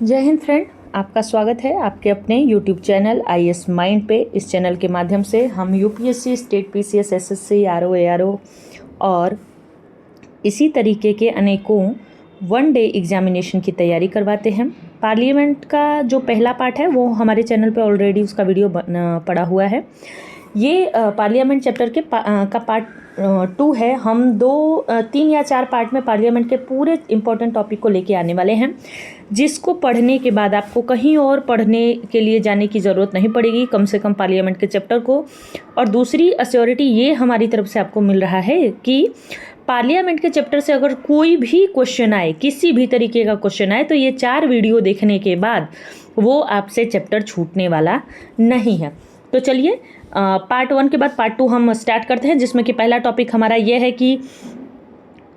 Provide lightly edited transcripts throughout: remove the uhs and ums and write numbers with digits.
जय हिंद फ्रेंड, आपका स्वागत है आपके अपने यूट्यूब चैनल IAS माइंड पे। इस चैनल के माध्यम से हम UPSC, state PCS, SSC, RO, ARO और इसी तरीके के अनेकों वन डे एग्जामिनेशन की तैयारी करवाते हैं। पार्लियामेंट का जो पहला पार्ट है वो हमारे चैनल पे ऑलरेडी उसका वीडियो पड़ा हुआ है। ये पार्लियामेंट चैप्टर के का पार्ट 2 है। हम 3 या 4 पार्ट में पार्लियामेंट के पूरे इंपॉर्टेंट टॉपिक को लेके आने वाले हैं, जिसको पढ़ने के बाद आपको कहीं और पढ़ने के लिए जाने की ज़रूरत नहीं पड़ेगी, कम से कम पार्लियामेंट के चैप्टर को। और दूसरी अश्योरिटी ये हमारी तरफ से आपको मिल रहा है कि पार्लियामेंट के चैप्टर से अगर कोई भी क्वेश्चन आए, किसी भी तरीके का क्वेश्चन आए, तो ये 4 वीडियो देखने के बाद वो आपसे चैप्टर छूटने वाला नहीं है। तो चलिए पार्ट 1 के बाद पार्ट 2 हम स्टार्ट करते हैं, जिसमें कि पहला टॉपिक हमारा ये है कि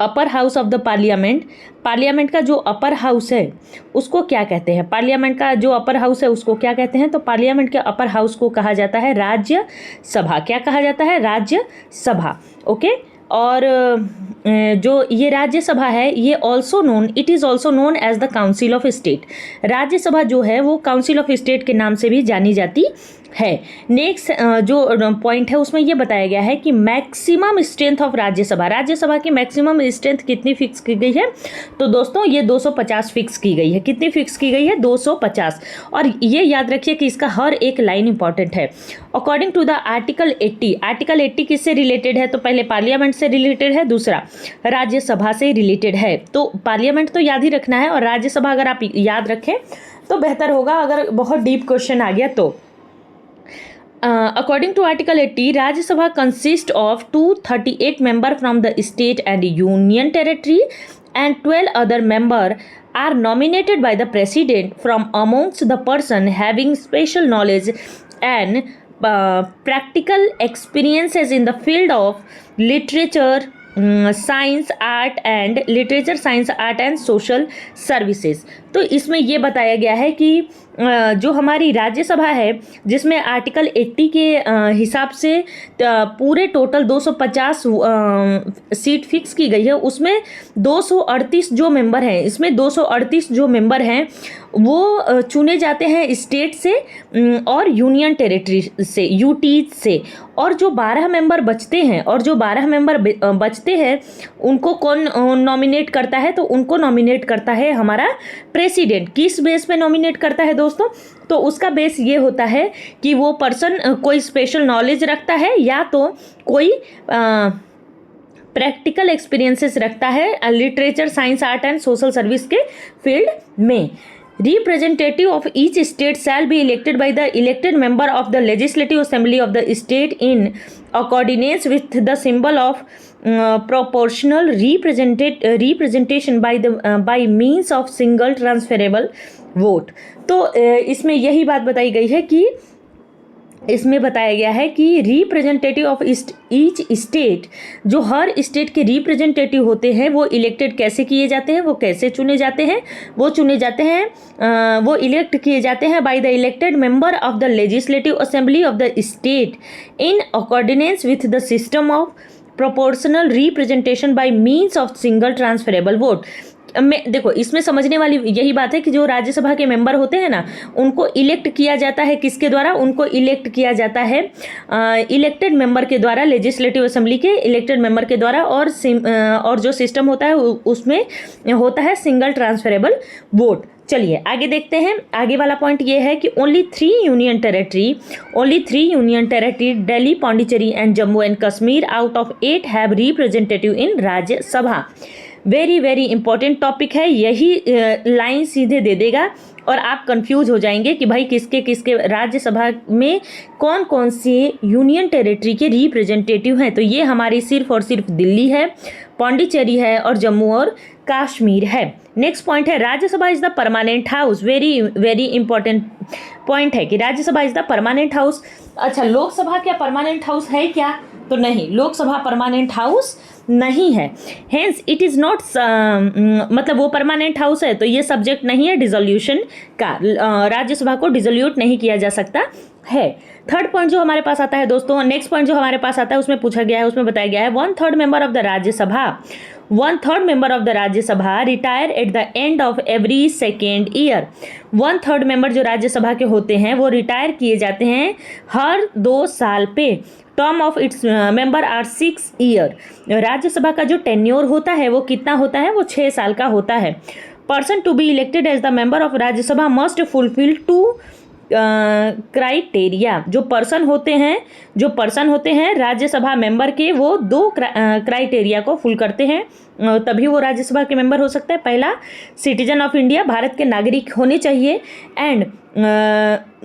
अपर हाउस ऑफ द पार्लियामेंट का जो अपर हाउस है उसको क्या कहते हैं। पार्लियामेंट का जो अपर हाउस है उसको क्या कहते हैं? तो पार्लियामेंट के अपर हाउस को कहा जाता है राज्य सभा। क्या कहा जाता है? राज्य सभा। ओके। और जो ये राज्यसभा है, ये it is also known as the council of state. Rajya Sabha जो है वो काउंसिल ऑफ स्टेट के नाम से भी जानी जाती है। नेक्स्ट जो पॉइंट है उसमें ये बताया गया है कि मैक्सिमम स्ट्रेंथ ऑफ राज्यसभा की मैक्सिमम स्ट्रेंथ कितनी फिक्स की गई है? तो दोस्तों ये 250 फिक्स की गई है। कितनी फिक्स की गई है? 250। और ये याद रखिए कि इसका हर एक लाइन इंपॉर्टेंट है। अकॉर्डिंग टू द आर्टिकल 80 किससे रिलेटेड है? तो पहले पार्लियामेंट से रिलेटेड है, दूसरा राज्यसभा से रिलेटेड है। तो पार्लियामेंट तो याद ही रखना है, और राज्यसभा अगर आप याद रखें तो बेहतर होगा, अगर बहुत डीप क्वेश्चन आ गया तो। According to Article 80, Rajya Sabha consists of 238 members from the state and union territory, and 12 other members are nominated by the president from amongst the person having special knowledge and practical experiences in the field of literature, science art and social services. तो इसमें ये बताया गया है कि जो हमारी राज्यसभा है, जिसमें आर्टिकल 80 के हिसाब से पूरे टोटल 250 सीट फिक्स की गई है, उसमें 238 जो मेंबर हैं, इसमें 238 जो मेंबर हैं वो चुने जाते हैं स्टेट से और यूनियन टेरिटरी से, यूटीज से। और जो 12 मेंबर बचते हैं उनको कौन नॉमिनेट करता है? तो उनको नॉमिनेट करता है हमारा प्रेसिडेंट। किस बेस पे नॉमिनेट करता है दोस्तों? तो उसका बेस ये होता है कि वो पर्सन कोई स्पेशल नॉलेज रखता है, या तो कोई प्रैक्टिकल एक्सपीरियंसेस रखता है literature, science, art and social service के फील्ड में। Representative of each state shall be elected by the elected member of the Legislative Assembly of the state in accordance with the symbol of proportional representation by means of single transferable vote। तो इसमें यही बात बताई गई है कि इसमें बताया गया है कि रिप्रेजेंटेटिव ऑफ ईच स्टेट, जो हर स्टेट के रिप्रेजेंटेटिव होते हैं, वो इलेक्टेड कैसे किए जाते हैं? वो कैसे चुने जाते हैं? वो इलेक्ट किए जाते हैं by the elected member of the legislative assembly of the state in accordance with the system of proportional representation by means of single transferable vote. देखो, इसमें समझने वाली यही बात है कि जो राज्यसभा के मेंबर होते हैं ना, उनको इलेक्ट किया जाता है किसके द्वारा? उनको इलेक्ट किया जाता है इलेक्टेड मेंबर के द्वारा, लेजिस्लेटिव असेंबली के इलेक्टेड मेंबर के द्वारा। और जो सिस्टम होता है उसमें होता है सिंगल ट्रांसफरेबल वोट। चलिए आगे देखते हैं। आगे वाला पॉइंट ये है कि only 3 union territory Delhi, Pondicherry and Jammu and Kashmir out of 8 have representative in Rajya Sabha. Very very important topic है। यही लाइन सीधे दे देगा और आप कंफ्यूज हो जाएंगे कि भाई किसके राज्यसभा में कौन कौन से यूनियन टेरिटरी के रिप्रेजेंटेटिव हैं। तो ये हमारी सिर्फ और सिर्फ दिल्ली है, पौंडीचेरी है और जम्मू और कश्मीर है। नेक्स्ट पॉइंट है Rajya Sabha is the permanent house. Very very important point है कि Rajya Sabha is the permanent house. अच्छा, लोकसभा क्या परमानेंट हाउस है क्या? तो नहीं, लोकसभा परमानेंट हाउस नहीं है। हेंस इट इज़ नॉट, मतलब वो परमानेंट हाउस है तो ये सब्जेक्ट नहीं है डिसोल्यूशन का, राज्यसभा को डिसोल्यूट नहीं किया जा सकता है। थर्ड पॉइंट जो हमारे पास आता है दोस्तों, नेक्स्ट पॉइंट जो हमारे पास आता है उसमें पूछा गया है, उसमें बताया गया है 1/3 member of the Rajya Sabha, 1/3 member of the Rajya Sabha retire at the end of every second year. 1/3 member जो राज्यसभा के होते हैं वो रिटायर किए जाते हैं हर 2 साल पे। Term of its member are 6 year. Rajya Sabha का जो टेन्योर होता है वो कितना होता है, वो 6 साल का होता है। Person to be elected as the member of Rajya Sabha must fulfil 2 criteria. जो पर्सन होते हैं राज्यसभा मेंबर के, वो 2 क्राइटेरिया को फुल करते हैं, तभी वो राज्यसभा के मेंबर हो सकता है। पहला, सिटीजन ऑफ इंडिया, भारत के नागरिक होने चाहिए, and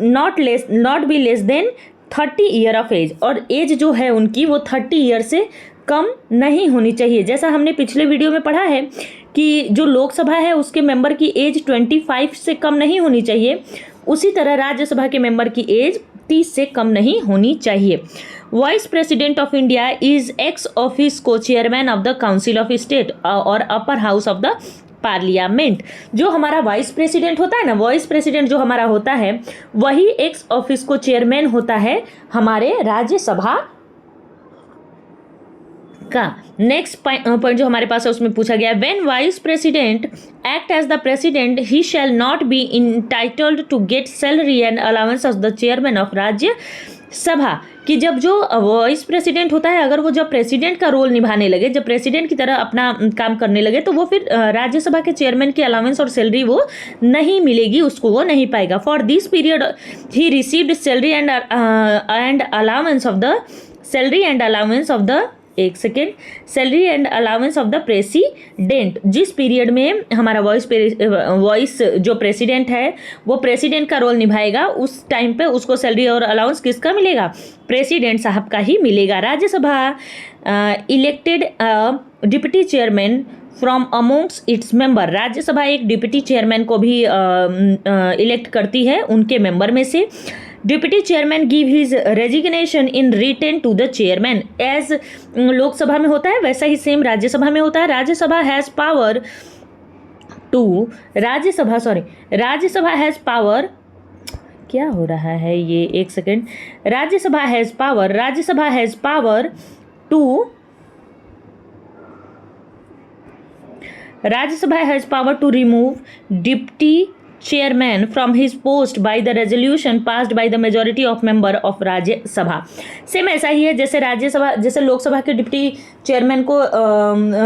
not be less than 30 year of age, और एज जो है उनकी वो 30 ईयर से कम नहीं होनी चाहिए। जैसा हमने पिछले वीडियो में पढ़ा है कि जो लोकसभा है उसके मेंबर की एज 25 से कम नहीं होनी चाहिए, उसी तरह राज्यसभा के मेंबर की एज 30 से कम नहीं होनी चाहिए। Vice president of India is ex office को chairman of the council of state और upper house of the parliament. जो हमारा वाइस प्रेसिडेंट होता है ना, वाइस प्रेसिडेंट जो हमारा होता है वही एक्स ऑफिस को चेयरमैन होता है हमारे राज्यसभा का। नेक्स्ट पॉइंट जो हमारे पास है उसमें पूछा गया, when vice president act as the president he shall not be entitled to get salary and allowance of the chairman of Rajya Sabha. कि जब जो वाइस प्रेसिडेंट होता है, अगर वो जब प्रेसिडेंट का रोल निभाने लगे, जब प्रेसिडेंट की तरह अपना काम करने लगे, तो वो फिर राज्यसभा के चेयरमैन की अलाउंस और सैलरी वो नहीं मिलेगी, उसको वो नहीं पाएगा। For this period he received salary and allowance of the salary and allowance of the president. जिस पीरियड में हमारा वॉइस जो प्रेसिडेंट है वो प्रेसिडेंट का रोल निभाएगा, उस टाइम पे उसको सैलरी और अलाउंस किसका मिलेगा, प्रेसिडेंट साहब का ही मिलेगा। Rajya Sabha elected deputy chairman from amongst its member. Rajya Sabha एक डिप्टी चेयरमैन को भी इलेक्ट करती है उनके मेंबर में से। Deputy chairman give his resignation in written to the chairman. As Lok Sabha में होता है वैसा ही सेम राज्यसभा में होता है। राज्यसभा हैज़ पावर क्या हो रहा है ये, एक second. Rajya Sabha has power to remove deputy chairman from his post by the resolution passed by the majority of member of Rajya Sabha. Same ऐसा ही है जैसे लोकसभा के डिप्टी चेयरमैन को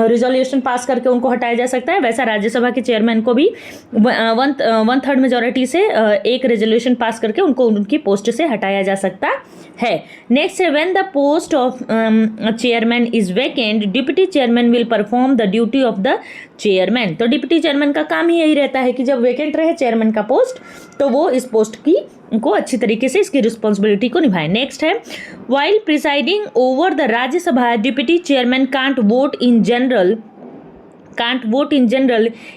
रिजोल्यूशन पास करके उनको हटाया जा सकता है, वैसा राज्यसभा के चेयरमैन को भी 1/3 मेजोरिटी से एक रेजोल्यूशन पास करके उनको उनकी पोस्ट से हटाया जा सकता है। नेक्स्ट है, when the post of chairman is vacant deputy chairman will perform the duty of the chairman. तो डिप्टी चेयरमैन का काम ही यही रहता है कि जब वैकेंट रहे चेयरमैन का पोस्ट तो वो इस पोस्ट की को अच्छी तरीके से इसकी रिस्पॉन्सिबिलिटी को निभाए। नेक्स्ट है, while presiding over the Rajya Sabha deputy chairman can't vote in general,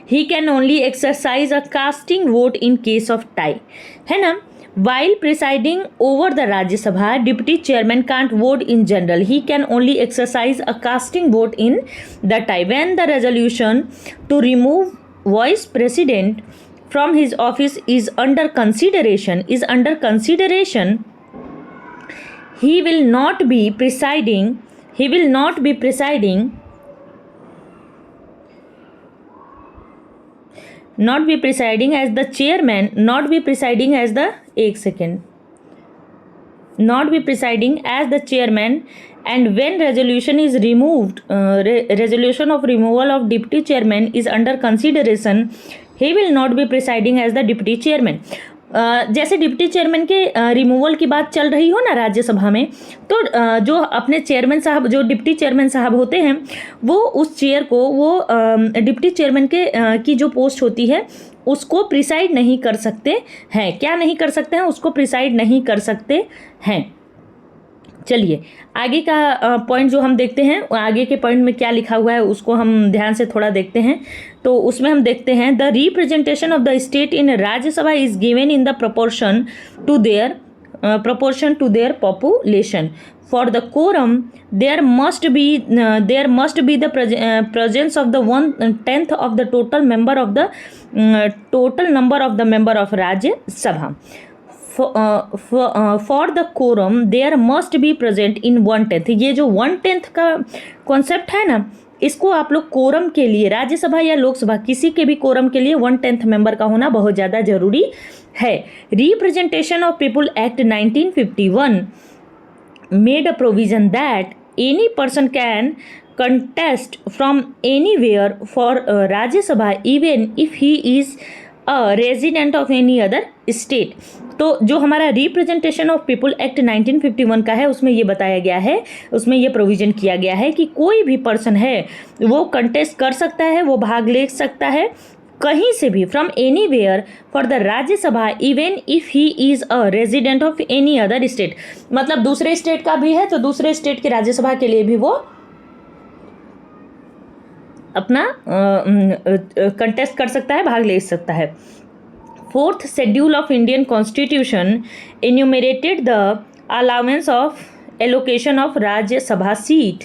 he can only exercise a casting vote in case of tie, है ना। While presiding over the Rajya Sabha, Deputy Chairman can't vote in general. He can only exercise a casting vote in the tie. When the resolution to remove Vice President from his office is under consideration, he will not be presiding as the chairman, not be presiding as the chairman, and when resolution is removed, resolution of removal of deputy chairman is under consideration, he will not be presiding as the deputy chairman. जैसे deputy chairman के removal की बात चल रही हो ना राज्यसभा में, तो जो अपने चेयरमैन साहब, जो डिप्टी चेयरमैन साहब होते हैं, वो उस चेयर को, वो डिप्टी चेयरमैन के की जो पोस्ट होती है उसको प्रिसाइड नहीं कर सकते हैं। क्या नहीं कर सकते हैं? उसको प्रिसाइड नहीं कर सकते हैं। चलिए आगे का पॉइंट जो हम देखते हैं, आगे के पॉइंट में क्या लिखा हुआ है उसको हम ध्यान से थोड़ा देखते हैं। तो उसमें हम देखते हैं, the representation of the state in Rajya Sabha is given in the proportion to their proportion to their population. For the quorum, there must be the presence of the 1/10 of the total number of the member of Rajya Sabha. For the quorum, there must be present in 1/10. ये जो 1/10 का concept है ना, इसको आप लोग quorum के लिए, राज्यसभा या लोकसभा किसी के भी कोरम के लिए 1/10 मेंबर का होना बहुत ज़्यादा जरूरी है. Representation of people act 1951 made a provision that any person can contest from anywhere for Rajya Sabha even if he is a resident of any other state. तो जो हमारा रिप्रेजेंटेशन ऑफ पीपुल एक्ट 1951 का है, उसमें ये बताया गया है, उसमें ये प्रोविज़न किया गया है कि कोई भी पर्सन है वो कंटेस्ट कर सकता है, वो भाग ले सकता है कहीं से भी, from anywhere for the Rajya Sabha even if he is a resident of any other state. मतलब दूसरे स्टेट का भी है तो दूसरे स्टेट की राज्यसभा के लिए भी वो अपना कंटेस्ट कर सकता है, भाग ले सकता है. 4th schedule of Indian constitution enumerated the allowance of allocation of Rajya Sabha seat.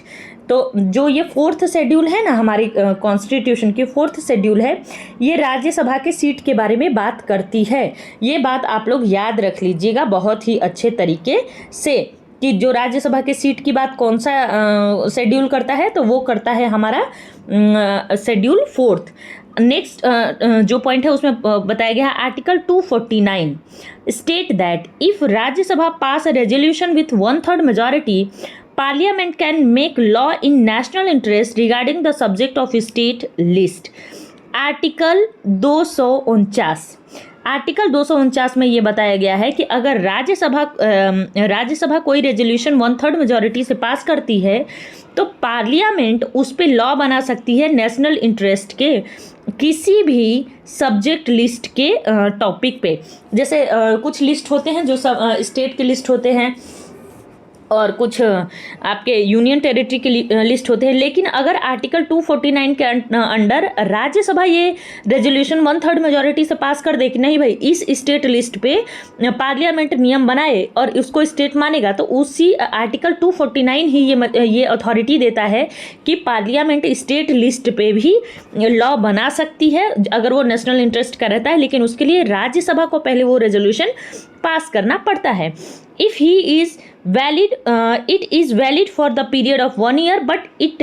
तो जो ये 4th शेड्यूल है ना, हमारी कॉन्स्टिट्यूशन की 4th शेड्यूल है, ये राज्यसभा के सीट के बारे में बात करती है. ये बात आप लोग याद रख लीजिएगा बहुत ही अच्छे तरीके से कि जो राज्यसभा के सीट की बात कौन सा शेड्यूल करता है, तो वो करता है हमारा शेड्यूल 4th. नेक्स्ट जो पॉइंट है उसमें बताया गया है article 249 state that if Rajya Sabha pass a resolution with 1/3 majority, Parliament can make law in national interest regarding the subject of state list. Article 249 में ये बताया गया है कि अगर राज्यसभा कोई रेजोल्यूशन 1/3 मेजॉरिटी से पास करती है तो पार्लियामेंट उस पर लॉ बना सकती है नेशनल इंटरेस्ट के किसी भी सब्जेक्ट लिस्ट के टॉपिक पे. जैसे कुछ लिस्ट होते हैं जो स्टेट के लिस्ट होते हैं और कुछ आपके यूनियन टेरिटरी के लिस्ट होते हैं. लेकिन अगर आर्टिकल 249 के अंडर राज्यसभा ये रेजोल्यूशन 1/3 मेजॉरिटी से पास कर दे कि नहीं भाई इस स्टेट लिस्ट पे पार्लियामेंट नियम बनाए और उसको स्टेट मानेगा, तो उसी आर्टिकल 249 ही ये अथॉरिटी देता है कि पार्लियामेंट स्टेट लिस्ट पे भी लॉ बना सकती है अगर वो नेशनल इंटरेस्ट का रहता है. लेकिन उसके लिए राज्यसभा को पहले वो रेजोल्यूशन पास करना पड़ता है. If he is valid, it is valid for the period of 1 year, but it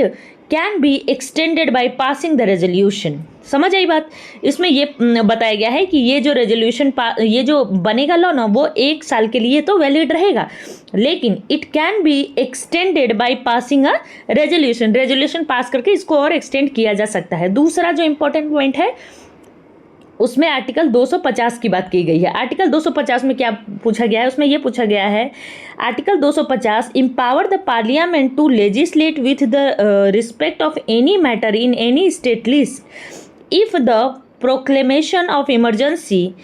can be extended by passing the resolution. समझ आई बात. इसमें ये बताया गया है कि ये जो रेजोल्यूशन ये जो बनेगा लॉ ना, वो 1 साल के लिए तो वैलिड रहेगा, लेकिन it can be extended by passing a resolution pass करके इसको और एक्सटेंड किया जा सकता है. दूसरा जो इंपॉर्टेंट पॉइंट है उसमें आर्टिकल 250 की बात की गई है. आर्टिकल 250 में क्या पूछा गया है, उसमें ये पूछा गया है article 250 empower the parliament to legislate with the respect of any matter in any state list if the proclamation of emergency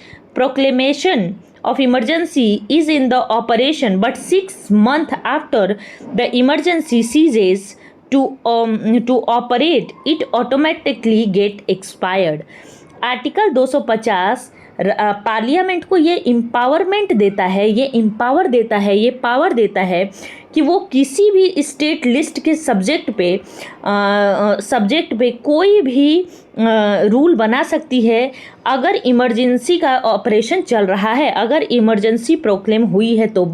is in the operation but 6 months after the emergency ceases to operate, it automatically get expired. Article 250 parliament को ये empowerment देता है, ये power देता है कि वो किसी भी स्टेट लिस्ट के सब्जेक्ट पे कोई भी रूल बना सकती है अगर इमरजेंसी का ऑपरेशन चल रहा है, अगर इमरजेंसी प्रोक्लेम हुई है तो.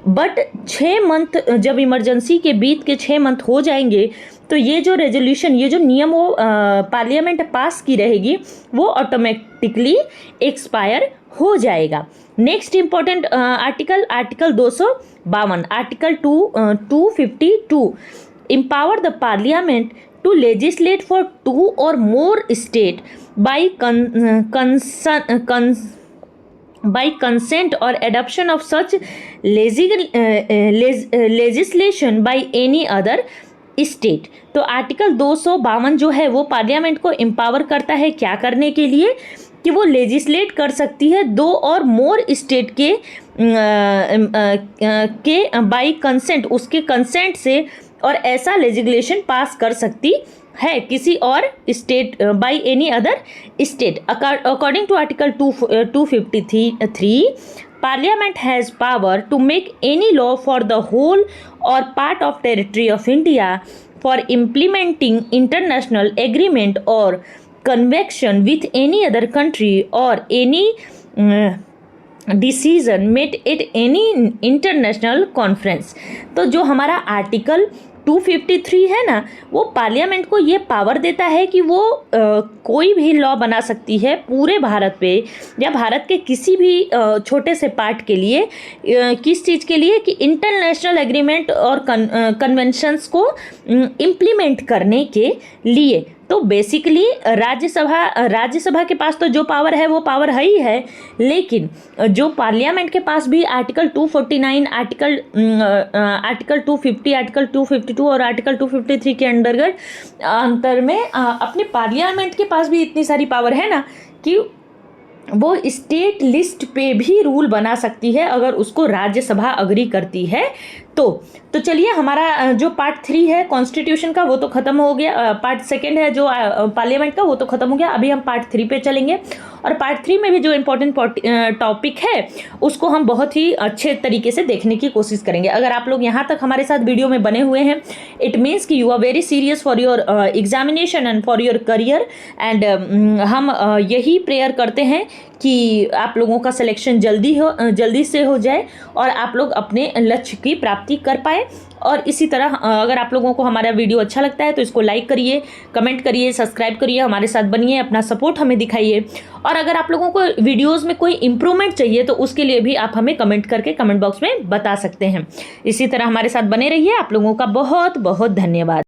बट 6 मंथ जब इमरजेंसी के बीत के 6 मंथ हो जाएंगे तो ये जो रेजोल्यूशन, ये जो नियम वो पार्लियामेंट पास की रहेगी वो ऑटोमेटिकली एक्सपायर हो जाएगा. Next important article 252 article 252 empower the parliament to legislate for 2 or more state by consent or adoption of such legislation by any other state. तो आर्टिकल 252 जो है वो पार्लियामेंट को एम्पावर करता है क्या करने के लिए कि वो लेजिस्लेट कर सकती है 2 और मोर स्टेट के बाय कंसेंट, उसके कंसेंट से, और ऐसा लेजिस्लेशन पास कर सकती है किसी और state by any other state. According to article 253 Parliament has power to make any law for the whole or part of territory of India for implementing international agreement or convention with any other country or any decision made at any international conference. तो जो हमारा article 253 है ना, वो parliament को ये power देता है कि वो कोई भी लॉ बना सकती है पूरे भारत पे या भारत के किसी भी छोटे से पार्ट के लिए, किस चीज़ के लिए कि इंटरनेशनल एग्रीमेंट और कन्वेंशंस को इम्प्लीमेंट करने के लिए। तो बेसिकली राज्यसभा के पास तो जो पावर है वो पावर है ही है, लेकिन जो पार्लियामेंट के पास भी आर्टिकल 249, आर्टिकल 250, आर्टिकल 252 और आर्टिकल 253 के अंतर में अपने पार्लियामेंट के पास भी इतनी सारी पावर है ना कि वो स्टेट लिस्ट पे भी रूल बना सकती है अगर उसको राज्यसभा अग्री करती है तो चलिए, हमारा जो पार्ट 3 है कॉन्स्टिट्यूशन का वो तो ख़त्म हो गया, पार्ट 2 है जो पार्लियामेंट का वो तो ख़त्म हो गया। अभी हम पार्ट 3 पे चलेंगे और पार्ट 3 में भी जो इम्पोर्टेंट टॉपिक है उसको हम बहुत ही अच्छे तरीके से देखने की कोशिश करेंगे। अगर आप लोग यहाँ तक हमारे साथ वीडियो में बने हुए हैं, इट मीन्स कि you are very serious for your examination and for your career, and हम यही प्रेयर करते हैं कि आप लोगों का सिलेक्शन जल्दी से हो जाए और आप लोग अपने लक्ष्य की प्राप्ति कर पाए। और इसी तरह अगर आप लोगों को हमारा वीडियो अच्छा लगता है तो इसको लाइक करिए, कमेंट करिए, सब्सक्राइब करिए, हमारे साथ बनिए, अपना सपोर्ट हमें दिखाइए। और अगर आप लोगों को वीडियोस में कोई इम्प्रूवमेंट चाहिए तो उसके लिए भी आप हमें कमेंट करके कमेंट बॉक्स में बता सकते हैं। इसी तरह हमारे साथ बने रहिए। आप लोगों का बहुत बहुत धन्यवाद।